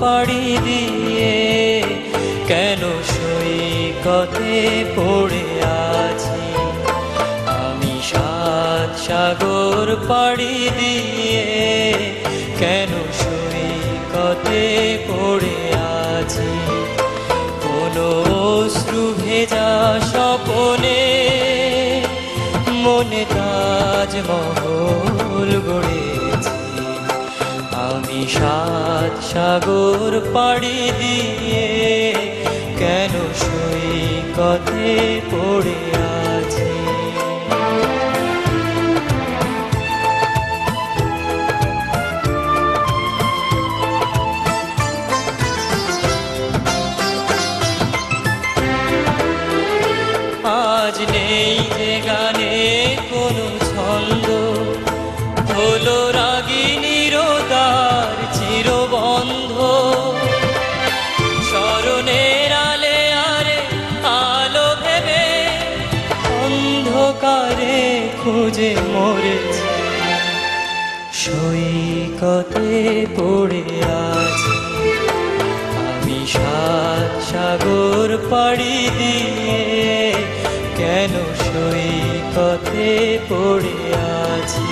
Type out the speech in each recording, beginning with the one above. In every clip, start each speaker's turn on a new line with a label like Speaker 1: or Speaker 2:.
Speaker 1: পাড়ি দিয়ে কেন সৈকতে পড়ে আছি। আমি সাত সাগর পাড়ি দিয়ে কেন সৈকতে পড়ে আছি। কোনো অশ্রু ভেজা স্বপনে মনে তাজমহল গড়েছি। আমি সাত সাগর পাড়ি দিয়ে কেন সৈকতে পড়ে আছি। আজ নেই যে গানে কোনো ছন্দ, হলো রাগিনীর দ্বার চিরবন্ধ। স্মরণের আলে আরে আলো ভেবে অন্ধকারে খুঁজে মরেছি। সৈকতে পড়ে আছি। আমি সাত সাগর পাড়ি দিয়ে কেন সৈকতে পড়ে আছি।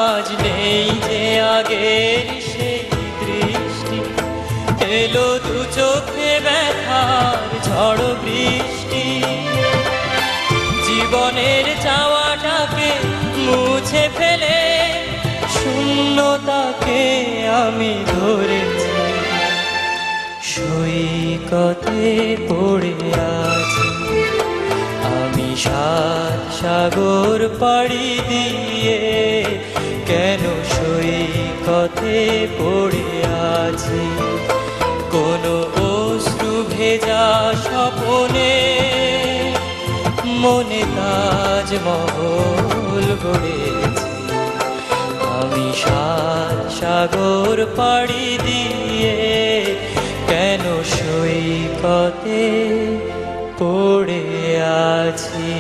Speaker 1: আজ নেই যে আগের সেই দৃষ্টি, এলো দু চোখে ব্যথার ঝড় বৃষ্টি। জীবনের চাওয়াটাকে মুছে ফেলে শূন্যতাকে আমি ধরেছি। সৈকতে পড়ে আছি। আমি সাত সাগর পাড়ি দিয়ে কেন সৈকতে পড়ে আছি। কোনো অশ্রু ভেজা স্বপনে মনে তাজমহল গড়েছি। আমি সাত সাগর পাড়ি দিয়ে কেন সৈকতে পড়ে আছি।